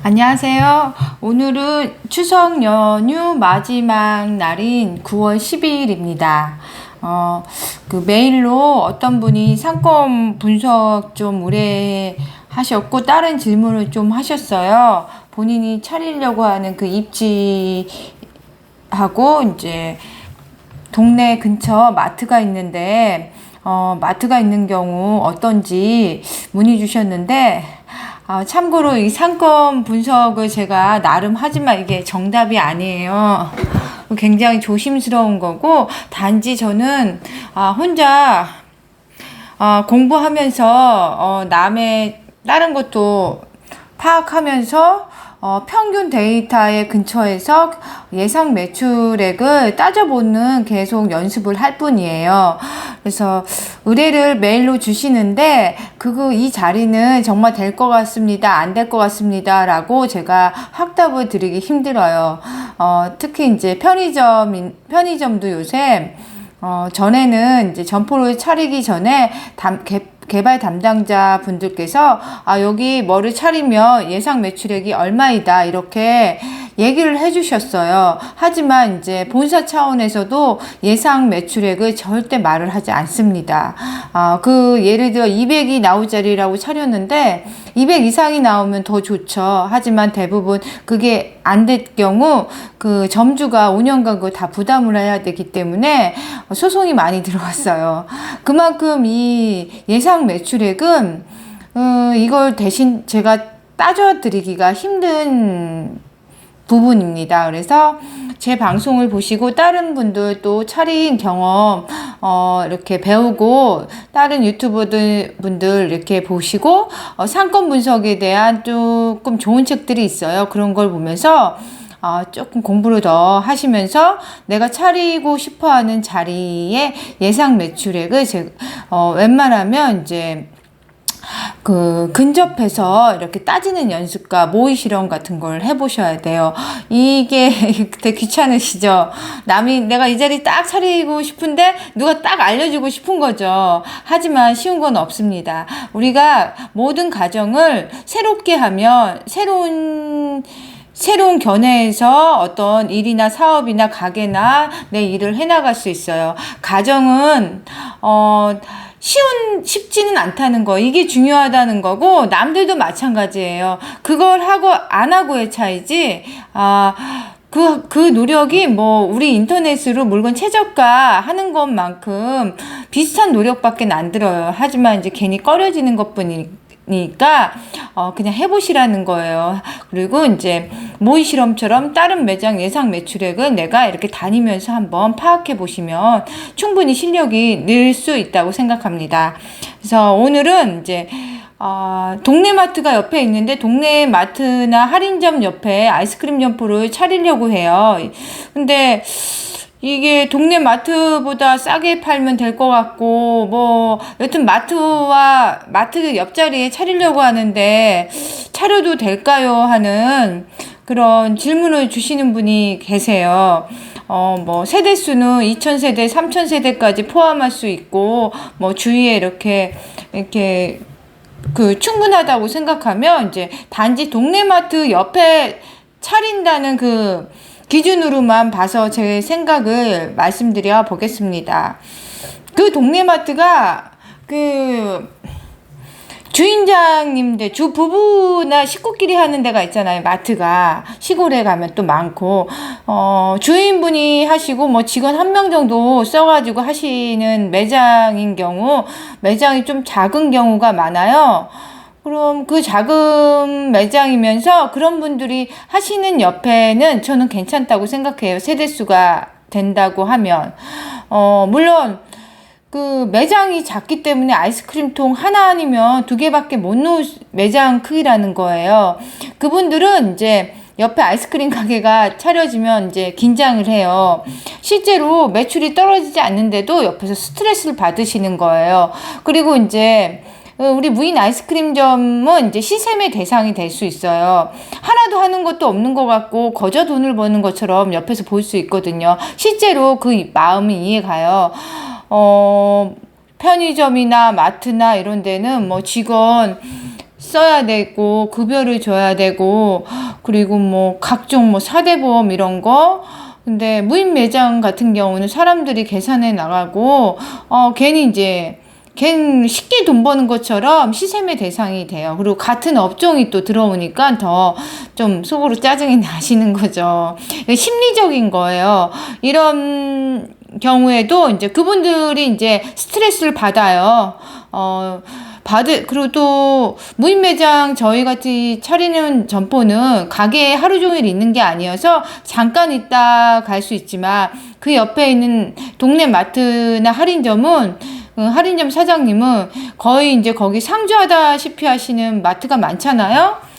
안녕하세요. 오늘은 추석 연휴 마지막 날인 9월 12일입니다. 메일로 어떤 분이 상권 분석 좀 의뢰하셨고, 다른 질문을 좀 하셨어요. 본인이 차리려고 하는 그 입지하고, 이제, 동네 근처 마트가 있는데, 마트가 있는 경우 어떤지 문의 주셨는데, 참고로 이 상권 분석을 제가 나름 하지만 이게 정답이 아니에요. 굉장히 조심스러운 거고, 단지 저는 혼자 공부하면서 남의 다른 것도 파악하면서 평균 데이터의 근처에서 예상 매출액을 따져보는 계속 연습을 할 뿐이에요. 그래서 의뢰를 메일로 주시는데 이 자리는 정말 될 것 같습니다, 안 될 것 같습니다 라고 제가 확답을 드리기 힘들어요. 특히 이제 편의점도 요새 전에는 이제 점포를 차리기 전에 개발 담당자 분들께서 여기 뭐를 차리면 예상 매출액이 얼마이다 이렇게 얘기를 해주셨어요. 하지만 이제 본사 차원에서도 예상 매출액을 절대 말을 하지 않습니다. 예를 들어 200이 나올 자리라고 차렸는데 200 이상이 나오면 더 좋죠. 하지만 대부분 그게 안 될 경우 그 점주가 5년간 그걸 다 부담을 해야 되기 때문에 소송이 많이 들어왔어요. 그만큼 이 예상 매출액은 이걸 대신 제가 따져드리기가 힘든 부분입니다. 그래서 제 방송을 보시고 다른 분들도 차린 경험 이렇게 배우고 다른 분들 이렇게 보시고 상권 분석에 대한 조금 좋은 책들이 있어요. 그런 걸 보면서 조금 공부를 더 하시면서 내가 차리고 싶어하는 자리에 예상 매출액을 웬만하면 이제 근접해서 이렇게 따지는 연습과 모의 실험 같은 걸 해보셔야 돼요. 이게 되게 귀찮으시죠? 내가 이 자리 딱 차리고 싶은데 누가 딱 알려주고 싶은 거죠. 하지만 쉬운 건 없습니다. 우리가 모든 가정을 새롭게 하면 새로운 견해에서 어떤 일이나 사업이나 가게나 내 일을 해나갈 수 있어요. 가정은, 쉽지는 않다는 거. 이게 중요하다는 거고, 남들도 마찬가지예요. 그걸 하고, 안 하고의 차이지, 그 노력이 우리 인터넷으로 물건 최저가 하는 것만큼 비슷한 노력밖에 안 들어요. 하지만 이제 괜히 꺼려지는 것 뿐이니까 그냥 해보시라는 거예요. 그리고 이제 모의 실험처럼 다른 매장 예상 매출액은 내가 이렇게 다니면서 한번 파악해 보시면 충분히 실력이 늘 수 있다고 생각합니다. 그래서 오늘은 이제 동네 마트가 옆에 있는데 동네 마트나 할인점 옆에 아이스크림 점포를 차리려고 해요. 근데 이게 동네 마트보다 싸게 팔면 될 것 같고, 여튼 마트 옆자리에 차리려고 하는데, 차려도 될까요? 하는 그런 질문을 주시는 분이 계세요. 세대수는 2000세대, 3000세대까지 포함할 수 있고, 주위에 이렇게, 충분하다고 생각하면, 이제, 단지 동네 마트 옆에 차린다는 기준으로만 봐서 제 생각을 말씀드려 보겠습니다. 그 동네 마트가 주인장님들, 부부나 식구끼리 하는 데가 있잖아요. 마트가 시골에 가면 또 많고 주인분이 하시고 직원 1명 정도 써가지고 하시는 매장인 경우, 매장이 좀 작은 경우가 많아요. 그럼 그 작은 매장이면서 그런 분들이 하시는 옆에는 저는 괜찮다고 생각해요. 세대수가 된다고 하면. 물론 그 매장이 작기 때문에 아이스크림통 하나 아니면 2개밖에 못 놓을 매장 크기라는 거예요. 그분들은 이제 옆에 아이스크림 가게가 차려지면 이제 긴장을 해요. 실제로 매출이 떨어지지 않는데도 옆에서 스트레스를 받으시는 거예요. 그리고 이제 우리 무인 아이스크림점은 이제 시샘의 대상이 될 수 있어요. 하나도 하는 것도 없는 것 같고 거저 돈을 버는 것처럼 옆에서 볼 수 있거든요. 실제로 그 마음이 이해가요. 편의점이나 마트나 이런 데는 직원 써야 되고 급여를 줘야 되고 그리고 뭐 각종 뭐 사대보험 이런 거. 근데 무인 매장 같은 경우는 사람들이 계산해 나가고 괜히 이제 걔는 쉽게 돈 버는 것처럼 시샘의 대상이 돼요. 그리고 같은 업종이 또 들어오니까 더 좀 속으로 짜증이 나시는 거죠. 심리적인 거예요. 이런 경우에도 이제 그분들이 이제 스트레스를 받아요. 그리고 또 무인 매장 저희 같이 차리는 점포는 가게에 하루 종일 있는 게 아니어서 잠깐 있다 갈 수 있지만 그 옆에 있는 동네 마트나 할인점은 할인점 사장님은 거의 이제 거기 상주하다시피 하시는 마트가 많잖아요.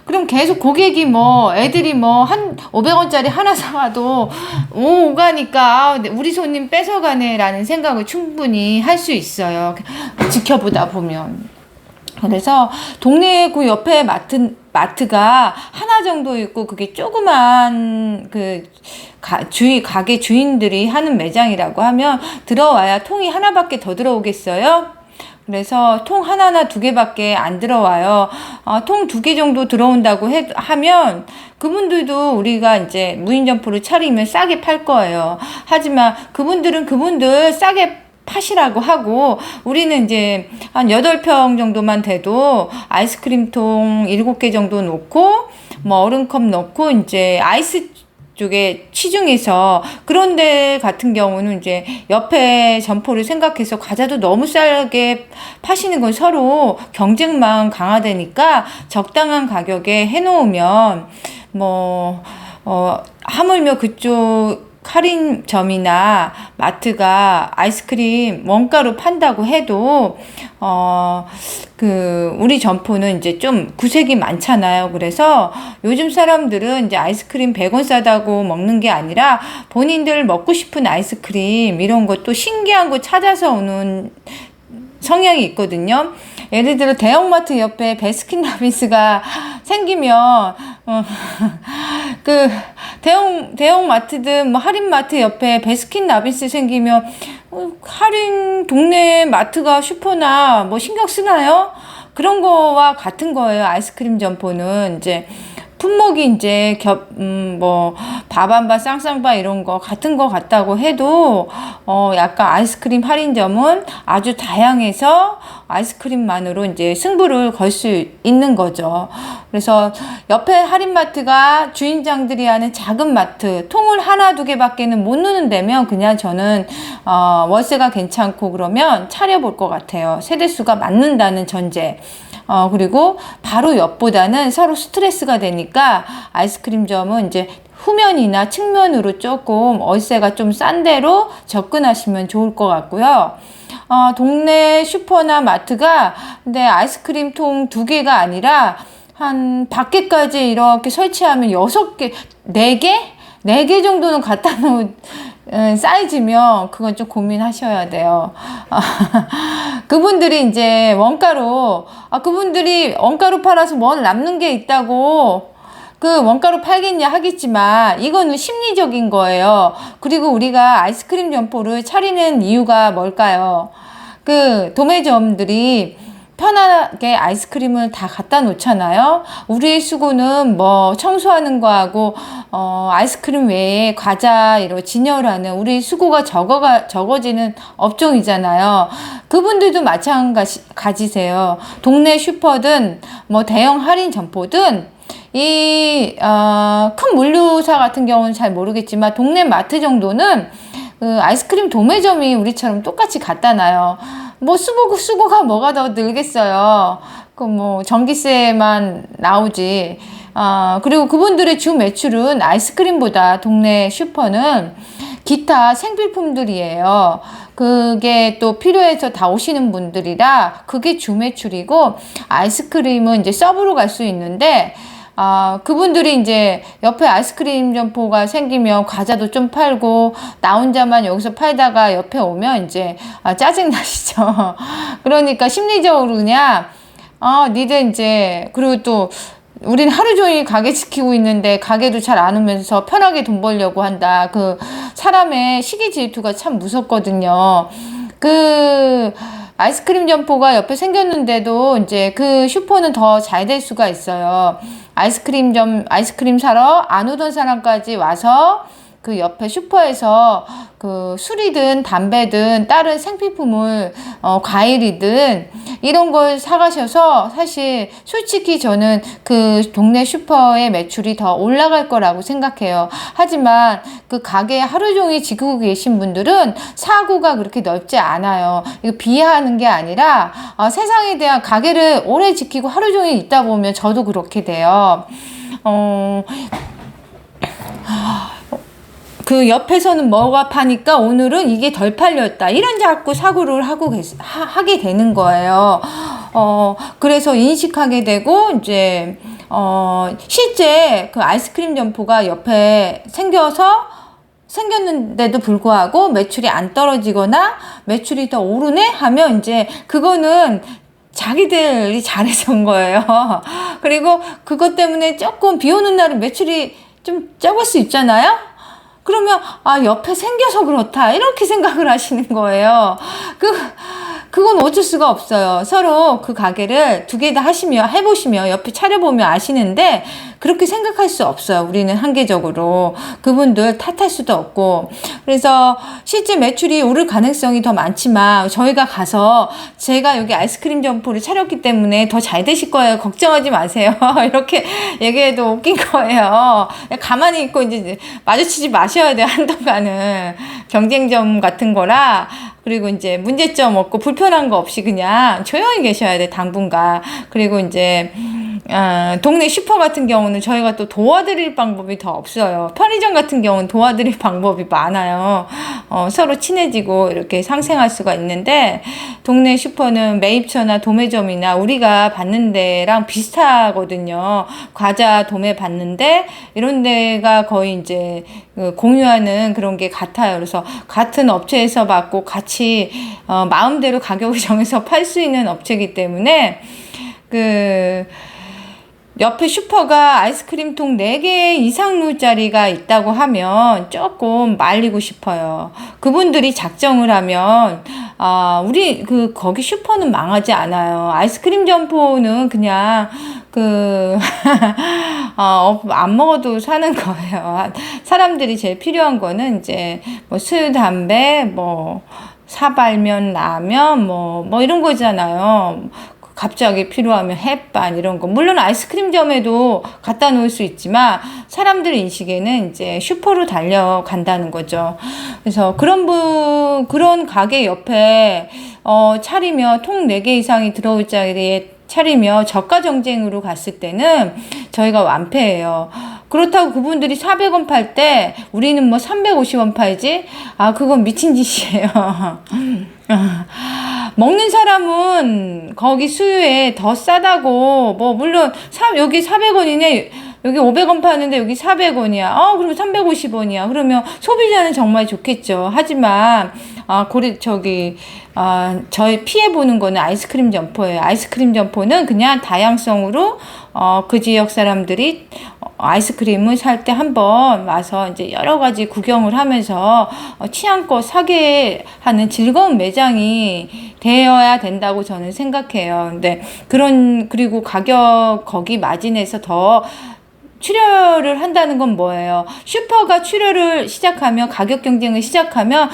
그럼 계속 고객이 뭐 애들이 뭐 한 500원짜리 하나 사와도 오가니까 우리 손님 뺏어가네 라는 생각을 충분히 할 수 있어요. 지켜보다 보면. 그래서 동네 그 옆에 마트가 하나 정도 있고 그게 조그만 가게 주인들이 하는 매장이라고 하면 들어와야 통이 하나밖에 더 들어오겠어요? 그래서 통 하나나 두 개밖에 안 들어와요. 통 두 개 정도 들어온다고 하면 그분들도 우리가 이제 무인 점포를 차리면 싸게 팔 거예요. 하지만 그분들은 그분들 싸게 파시라고 하고 우리는 이제 한 8평 정도만 돼도 아이스크림 통 7개 정도 놓고 뭐 얼음컵 넣고 이제 아이스 쪽에 치중해서 그런 데 같은 경우는 이제 옆에 점포를 생각해서 과자도 너무 싸게 파시는 건 서로 경쟁만 강화되니까 적당한 가격에 해놓으면 하물며 그쪽 할인점이나 마트가 아이스크림 원가로 판다고 해도 우리 점포는 이제 좀 구색이 많잖아요. 그래서 요즘 사람들은 이제 아이스크림 100원 싸다고 먹는 게 아니라 본인들 먹고 싶은 아이스크림 이런 것도 신기한 거 찾아서 오는 성향이 있거든요. 예를 들어 대형마트 옆에 베스킨라빈스가 생기면 대형마트든 뭐 할인마트 옆에 베스킨라빈스 생기면 할인 동네 마트가 슈퍼나 뭐 신경 쓰나요? 그런 거와 같은 거예요. 아이스크림 점포는 이제 품목이 이제 밥 한 바 쌍쌍바 이런 거 같은 거 같다고 해도 약간 아이스크림 할인점은 아주 다양해서 아이스크림만으로 이제 승부를 걸 수 있는 거죠. 그래서 옆에 할인마트가 주인장들이 하는 작은 마트 통을 하나 두 개밖에는 못 넣는 데면 그냥 저는 월세가 괜찮고 그러면 차려볼 것 같아요. 세대수가 맞는다는 전제. 그리고 바로 옆보다는 서로 스트레스가 되니까 아이스크림점은 이제 후면이나 측면으로 조금 월세가 좀 싼 데로 접근하시면 좋을 것 같고요. 동네 슈퍼나 마트가 근데 아이스크림 통 2개가 아니라 한 밖에까지 이렇게 설치하면 6개, 4개? 4개 정도는 갖다 놓은 사이즈면 그건 좀 고민하셔야 돼요. 그분들이 이제 그분들이 원가로 팔아서 뭘 남는 게 있다고 그 원가로 팔겠냐 하겠지만 이거는 심리적인 거예요. 그리고 우리가 아이스크림 점포를 차리는 이유가 뭘까요? 도매점들이 편하게 아이스크림을 다 갖다 놓잖아요. 우리의 수고는 뭐 청소하는 거하고 아이스크림 외에 과자 이런 진열하는 우리 수고가 적어지는 업종이잖아요. 그분들도 마찬가지세요. 동네 슈퍼든 뭐 대형 할인 점포든 큰 물류사 같은 경우는 잘 모르겠지만 동네 마트 정도는 아이스크림 도매점이 우리처럼 똑같이 갖다 놔요. 뭐 수고가 뭐가 더 늘겠어요. 전기세만 나오지. 그리고 그분들의 주 매출은 아이스크림보다 동네 슈퍼는 기타 생필품들이에요. 그게 또 필요해서 다 오시는 분들이라 그게 주 매출이고 아이스크림은 이제 서브로 갈 수 있는데 그분들이 이제 옆에 아이스크림 점포가 생기면 과자도 좀 팔고 나 혼자만 여기서 팔다가 옆에 오면 이제 짜증 나시죠. 그러니까 심리적으로 그냥 니들 이제 그리고 또 우린 하루 종일 가게 지키고 있는데 가게도 잘 안 오면서 편하게 돈 벌려고 한다. 사람의 시기 질투가 참 무섭거든요. 아이스크림 점포가 옆에 생겼는데도 이제 그 슈퍼는 더 잘 될 수가 있어요. 아이스크림 사러 안 오던 사람까지 와서 그 옆에 슈퍼에서 그 술이든 담배든 다른 생필품을 과일이든 이런 걸 사가셔서 사실 솔직히 저는 그 동네 슈퍼의 매출이 더 올라갈 거라고 생각해요. 하지만 그 가게에 하루 종일 지키고 계신 분들은 사고가 그렇게 넓지 않아요. 이거 비하하는 게 아니라 세상에 대한 가게를 오래 지키고 하루 종일 있다 보면 저도 그렇게 돼요. 그 옆에서는 뭐가 파니까 오늘은 이게 덜 팔렸다. 이런 자꾸 사고를 하게 되는 거예요. 그래서 인식하게 되고, 이제, 실제 그 아이스크림 점포가 옆에 생겼는데도 불구하고 매출이 안 떨어지거나 매출이 더 오르네? 하면 이제 그거는 자기들이 잘해준 거예요. 그리고 그것 때문에 조금 비 오는 날은 매출이 좀 적을 수 있잖아요? 그러면 옆에 생겨서 그렇다 이렇게 생각을 하시는 거예요. 그건 어쩔 수가 없어요. 서로 그 가게를 두 개 다 해보시면 옆에 차려보면 아시는데 그렇게 생각할 수 없어요. 우리는 한계적으로 그분들 탓할 수도 없고. 그래서 실제 매출이 오를 가능성이 더 많지만 저희가 가서 제가 여기 아이스크림 점포를 차렸기 때문에 더 잘 되실 거예요. 걱정하지 마세요. 이렇게 얘기해도 웃긴 거예요. 가만히 있고 이제 마주치지 마셔야 돼요. 한동안은 경쟁점 같은 거라. 그리고 이제 문제점 없고 불편한 거 없이 그냥 조용히 계셔야 돼, 당분간. 그리고 이제 동네 슈퍼 같은 경우는 저희가 또 도와드릴 방법이 더 없어요. 편의점 같은 경우는 도와드릴 방법이 많아요. 서로 친해지고 이렇게 상생할 수가 있는데 동네 슈퍼는 매입처나 도매점이나 우리가 받는 데랑 비슷하거든요. 과자 도매 받는데 이런 데가 거의 이제 공유하는 그런 게 같아요. 그래서 같은 업체에서 받고 같이 마음대로 가격을 정해서 팔 수 있는 업체이기 때문에 옆에 슈퍼가 아이스크림 통 4개 이상물짜리가 있다고 하면 조금 말리고 싶어요. 그분들이 작정을 하면 거기 슈퍼는 망하지 않아요. 아이스크림 점포는 그냥 안 먹어도 사는 거예요. 사람들이 제일 필요한 거는 이제 술, 담배, 사발면, 라면, 이런 거잖아요. 갑자기 필요하면 햇반 이런 거. 물론 아이스크림점에도 갖다 놓을 수 있지만 사람들 인식에는 이제 슈퍼로 달려간다는 거죠. 그래서 그런 가게 옆에 차리며 통 4개 이상이 들어올 자리에 차리며 저가 경쟁으로 갔을 때는 저희가 완패해요. 그렇다고 그분들이 400원 팔 때 우리는 350원 팔지? 그건 미친 짓이에요. 먹는 사람은 거기 수요에 더 싸다고, 물론, 여기 400원이네, 여기 500원 파는데 여기 400원이야. 그러면 350원이야. 그러면 소비자는 정말 좋겠죠. 하지만, 저희 피해보는 거는 아이스크림 점포예요. 아이스크림 점포는 그냥 다양성으로, 그 지역 사람들이 아이스크림을 살 때 한번 와서 이제 여러 가지 구경을 하면서 취향껏 사게 하는 즐거운 매장이 되어야 된다고 저는 생각해요. 근데 그리고 가격 거기 마진에서 더 출혈을 한다는 건 뭐예요? 슈퍼가 출혈을 시작하면 가격 경쟁을 시작하면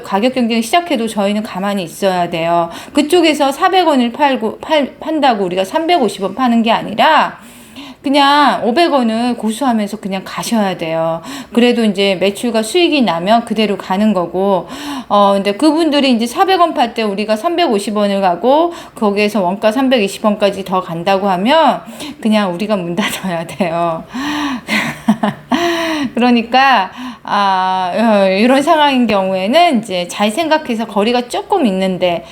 가격 경쟁을 시작해도 저희는 가만히 있어야 돼요. 그쪽에서 400원을 판다고 우리가 350원 파는 게 아니라 그냥 500원을 고수하면서 그냥 가셔야 돼요. 그래도 이제 매출과 수익이 나면 그대로 가는 거고, 근데 그분들이 이제 400원 팔 때 우리가 350원을 가고, 거기에서 원가 320원까지 더 간다고 하면, 그냥 우리가 문 닫아야 돼요. 그러니까, 이런 상황인 경우에는 이제 잘 생각해서 거리가 조금 있는데,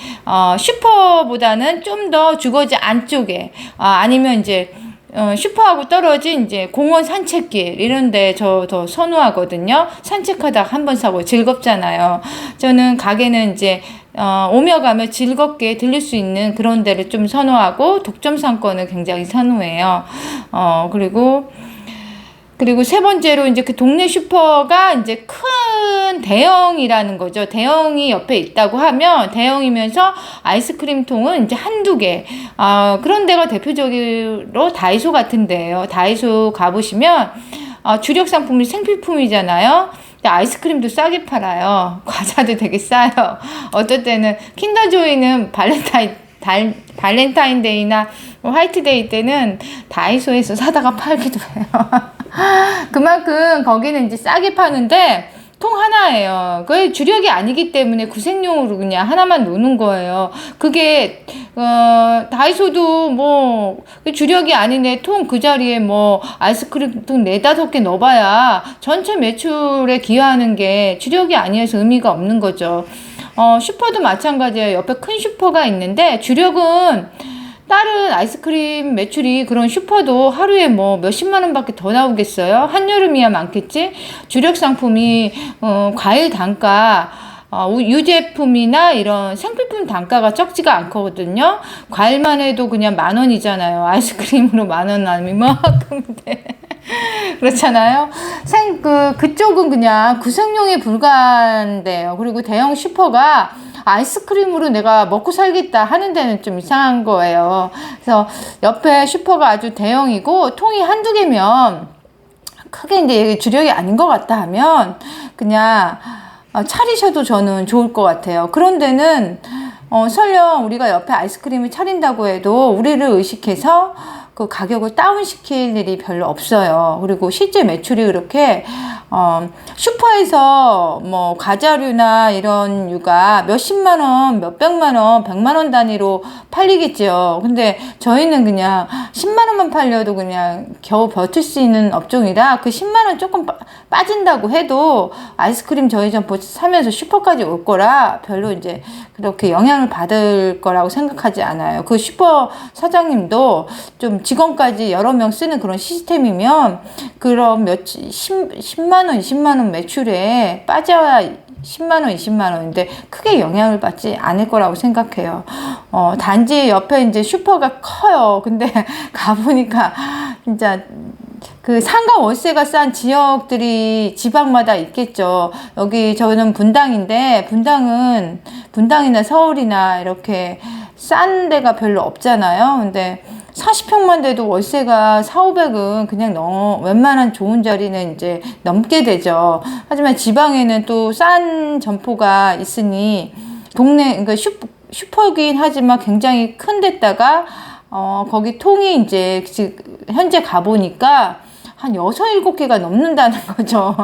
슈퍼보다는 좀 더 주거지 안쪽에, 아니면 이제, 슈퍼하고 떨어진 이제 공원 산책길 이런데 저 더 선호하거든요. 산책하다가 한번 사고 즐겁잖아요. 저는 가게는 이제 오며 가며 즐겁게 들릴 수 있는 그런 데를 좀 선호하고 독점 상권을 굉장히 선호해요. 그리고 세 번째로 이제 그 동네 슈퍼가 이제 작은 대형이라는 거죠. 대형이 옆에 있다고 하면 대형이면서 아이스크림 통은 이제 한두 개. 그런 데가 대표적으로 다이소 같은 데예요. 다이소 가보시면 주력 상품이 생필품이잖아요. 근데 아이스크림도 싸게 팔아요. 과자도 되게 싸요. 어떨 때는 킨더조이는 발렌타인데이나 화이트데이 때는 다이소에서 사다가 팔기도 해요. 그만큼 거기는 이제 싸게 파는데 통 하나예요. 그게 주력이 아니기 때문에 구색용으로 그냥 하나만 놓는 거예요. 그게 다이소도 뭐 주력이 아니네 통 그 자리에 뭐 아이스크림 통 4-5개 넣어봐야 전체 매출에 기여하는 게 주력이 아니어서 의미가 없는 거죠. 슈퍼도 마찬가지예요. 옆에 큰 슈퍼가 있는데 주력은 다른 아이스크림 매출이 그런 슈퍼도 하루에 뭐 몇십만 원밖에 더 나오겠어요? 한여름이야 많겠지? 주력 상품이 과일 단가 유제품이나 이런 생필품 단가가 적지가 않거든요. 과일만 해도 그냥 10,000원이잖아요. 아이스크림으로 10,000원 아니면 뭐 근데 그렇잖아요. 그쪽은 그냥 구성용에 불과한데요. 그리고 대형 슈퍼가 아이스크림으로 내가 먹고 살겠다 하는 데는 좀 이상한 거예요. 그래서 옆에 슈퍼가 아주 대형이고 통이 한두 개면 크게 이제 주력이 아닌 것 같다 하면 그냥 차리셔도 저는 좋을 것 같아요. 그런 데는 설령 우리가 옆에 아이스크림을 차린다고 해도 우리를 의식해서 그 가격을 다운시킬 일이 별로 없어요. 그리고 실제 매출이 그렇게 슈퍼에서 뭐 과자류나 이런 류가 몇십만 원, 몇백만 원, 100만 원 단위로 팔리겠죠. 근데 저희는 그냥 10만 원만 팔려도 그냥 겨우 버틸 수 있는 업종이라 그 10만 원 조금 빠진다고 해도 아이스크림 저희점 사면서 슈퍼까지 올 거라 별로 이제 그렇게 영향을 받을 거라고 생각하지 않아요. 그 슈퍼 사장님도 좀 직원까지 여러 명 쓰는 그런 시스템이면 그런 10만 원, 20만 원 매출에 빠져야 10만 원, 20만 원인데 크게 영향을 받지 않을 거라고 생각해요. 단지 옆에 이제 슈퍼가 커요. 근데 가보니까 진짜 그 상가 월세가 싼 지역들이 지방마다 있겠죠. 여기 저는 분당인데 분당이나 서울이나 이렇게 싼 데가 별로 없잖아요. 근데 40평만 돼도 월세가 4,500은 그냥 웬만한 좋은 자리는 이제 넘게 되죠. 하지만 지방에는 또 싼 점포가 있으니 그러니까 슈퍼긴 하지만 굉장히 큰 데다가 거기 통이 이제 현재 가보니까 한 6, 7개가 넘는다는 거죠.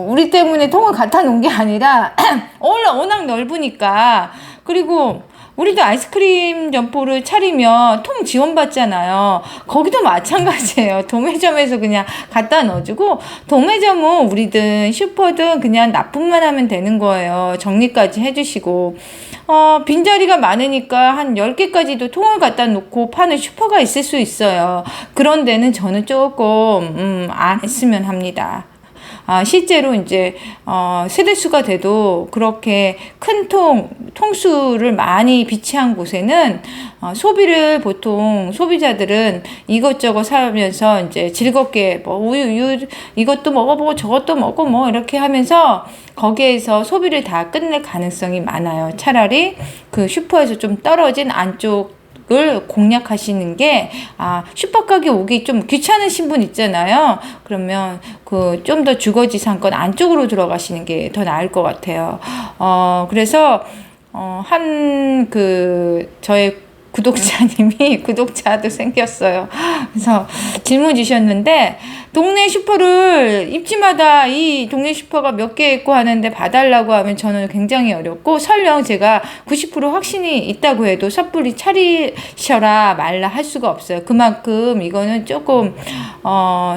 우리 때문에 통을 갖다 놓은 게 아니라 워낙 넓으니까. 그리고 우리도 아이스크림 점포를 차리면 통 지원받잖아요. 거기도 마찬가지예요. 도매점에서 그냥 갖다 넣어주고, 도매점은 우리든 슈퍼든 그냥 납품만 하면 되는 거예요. 정리까지 해주시고. 빈자리가 많으니까 한 10개까지도 통을 갖다 놓고 파는 슈퍼가 있을 수 있어요. 그런 데는 저는 조금 안 했으면 합니다. 실제로 이제 세대수가 돼도 그렇게 큰 통수를 많이 비치한 곳에는 소비를 보통 소비자들은 이것저것 사면서 이제 즐겁게 뭐 우유 이것도 먹어보고 저것도 먹고 뭐 이렇게 하면서 거기에서 소비를 다 끝낼 가능성이 많아요. 차라리 그 슈퍼에서 좀 떨어진 안쪽 을 공략하시는 게 슈퍼 가게 오기 좀 귀찮으신 분 있잖아요. 그러면 그 좀 더 주거지 상권 안쪽으로 들어가시는 게 더 나을 것 같아요. 그래서 저의 구독자님이 구독자도 생겼어요. 그래서 질문 주셨는데 동네 슈퍼를 입지마다 이 동네 슈퍼가 몇 개 있고 하는데 봐달라고 하면 저는 굉장히 어렵고 설령 제가 90% 확신이 있다고 해도 섣불리 차리셔라 말라 할 수가 없어요. 그만큼 이거는 조금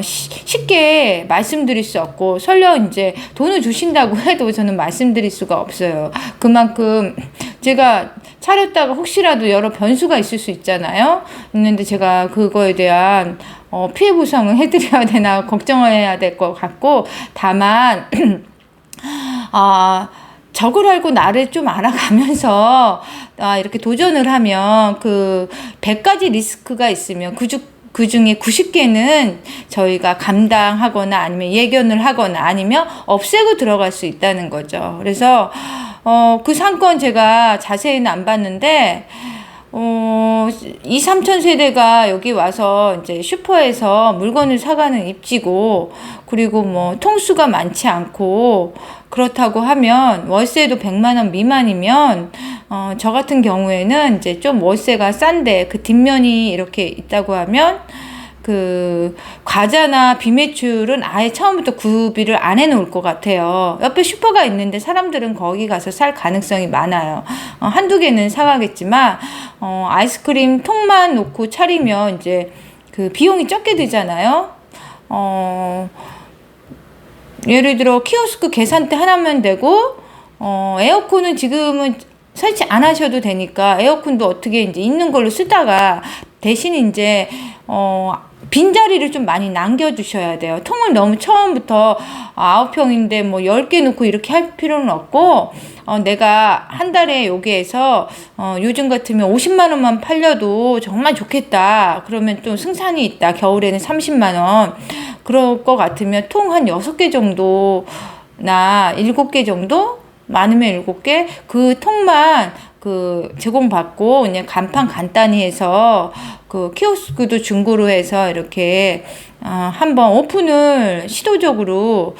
쉽게 말씀드릴 수 없고 설령 이제 돈을 주신다고 해도 저는 말씀드릴 수가 없어요. 그만큼 제가 차렸다가 혹시라도 여러 변수가 있을 수 있잖아요. 있는데 제가 그거에 대한 피해 보상을 해드려야 되나 걱정해야 될 것 같고 다만 적을 알고 나를 좀 알아가면서 이렇게 도전을 하면 그 100가지 리스크가 있으면 그 중에 90개는 저희가 감당하거나 아니면 예견을 하거나 아니면 없애고 들어갈 수 있다는 거죠. 그래서 그 상권 제가 자세히는 안 봤는데 2, 3천 세대가 여기 와서 이제 슈퍼에서 물건을 사가는 입지고, 그리고 뭐 통수가 많지 않고, 그렇다고 하면 월세도 100만 원 미만이면 저 같은 경우에는 이제 좀 월세가 싼데 그 뒷면이 이렇게 있다고 하면 그 과자나 비매출은 아예 처음부터 구비를 안 해놓을 것 같아요. 옆에 슈퍼가 있는데 사람들은 거기 가서 살 가능성이 많아요. 한두 개는 사가겠지만 아이스크림 통만 놓고 차리면 이제 그 비용이 적게 들잖아요. 예를 들어 키오스크 계산대 하나면 되고, 에어컨은 지금은 설치 안 하셔도 되니까 에어컨도 어떻게 이제 있는 걸로 쓰다가 대신 이제 빈자리를 좀 많이 남겨주셔야 돼요. 통을 너무 처음부터 9평인데 뭐 10개 넣고 이렇게 할 필요는 없고, 내가 한 달에 여기에서 요즘 같으면 50만 원만 팔려도 정말 좋겠다. 그러면 또 승산이 있다. 겨울에는 30만 원. 그럴 것 같으면 통 한 6개 정도나 7개 정도? 많으면 7개? 그 통만 그 제공받고 그냥 간판 간단히 해서 그 키오스크도 중고로 해서 이렇게 한번 오픈을 시도적으로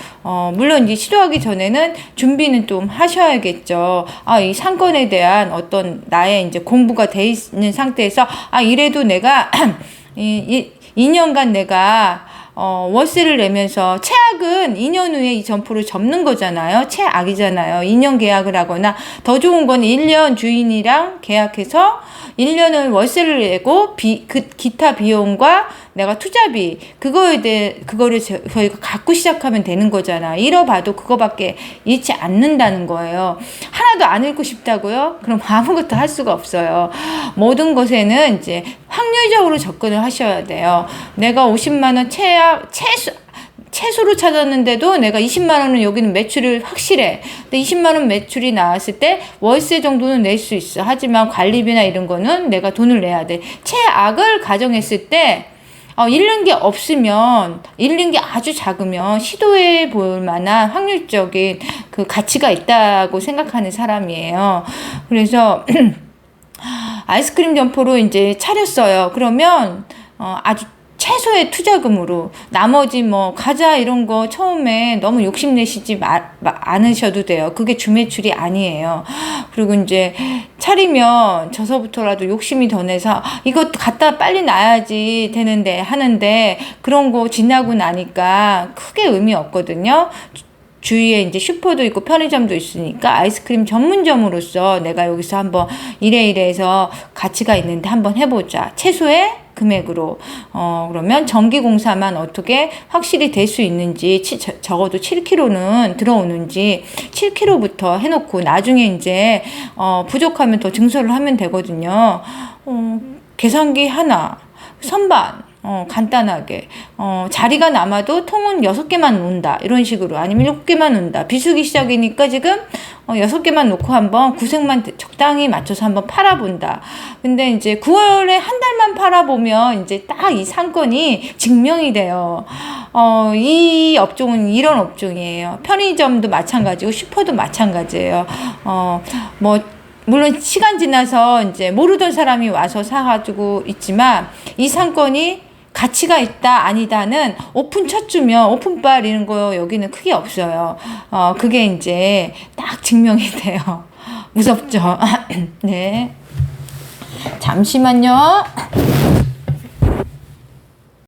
물론 이제 시도하기 전에는 준비는 좀 하셔야겠죠. 이 상권에 대한 어떤 나의 이제 공부가 돼 있는 상태에서 이래도 내가 2년간 내가 월세를 내면서 최악은 2년 후에 이 점포를 접는 거잖아요. 최악이잖아요. 2년 계약을 하거나 더 좋은 건 1년 주인이랑 계약해서 1년을 월세를 내고 기타 비용과 내가 투자비 그거를 저희가 갖고 시작하면 되는 거잖아. 잃어봐도 그거밖에 잃지 않는다는 거예요. 하나도 안 잃고 싶다고요? 그럼 아무것도 할 수가 없어요. 모든 것에는 이제 확률적으로 접근을 하셔야 돼요. 내가 50만 원 최소로 찾았는데도 내가 20만 원은 여기는 매출을 확실해. 근데 20만 원 매출이 나왔을 때 월세 정도는 낼 수 있어. 하지만 관리비나 이런 거는 내가 돈을 내야 돼. 최악을 가정했을 때 잃는 게 없으면, 잃는 게 아주 작으면 시도해 볼 만한 확률적인 그 가치가 있다고 생각하는 사람이에요. 그래서 아이스크림 점포로 이제 차렸어요. 그러면 아주 최소의 투자금으로 나머지 뭐 과자 이런 거 처음에 너무 욕심내시지 않으셔도 돼요. 그게 주매출이 아니에요. 그리고 이제 차리면 저서부터라도 욕심이 더 내서 이거 갖다 빨리 놔야지 되는데 하는데 그런 거 지나고 나니까 크게 의미 없거든요. 주위에 이제 슈퍼도 있고 편의점도 있으니까 아이스크림 전문점으로서 내가 여기서 한번 이래해서 가치가 있는데 한번 해보자. 최소의 금액으로 그러면 전기공사만 어떻게 확실히 될 수 있는지 적어도 7kg는 들어오는지 7kg부터 해놓고 나중에 이제 부족하면 더 증설을 하면 되거든요. 계산기 하나 선반 간단하게 자리가 남아도 통은 6개만 놓는다 이런 식으로 아니면 7개만 놓는다. 비수기 시작이니까 지금 6개만 놓고 한번 구색만 적당히 맞춰서 한번 팔아본다. 근데 이제 9월에 한 달만 팔아보면 이제 딱 이 상권이 증명이 돼요. 이 업종은 이런 업종이에요. 편의점도 마찬가지고 슈퍼도 마찬가지예요. 물론 시간 지나서 이제 모르던 사람이 와서 사가지고 있지만 이 상권이 가치가 있다 아니다는 오픈 첫 주면 오픈빨 이런 거 여기는 크게 없어요. 그게 이제 딱 증명이 돼요. 무섭죠? 네. 잠시만요.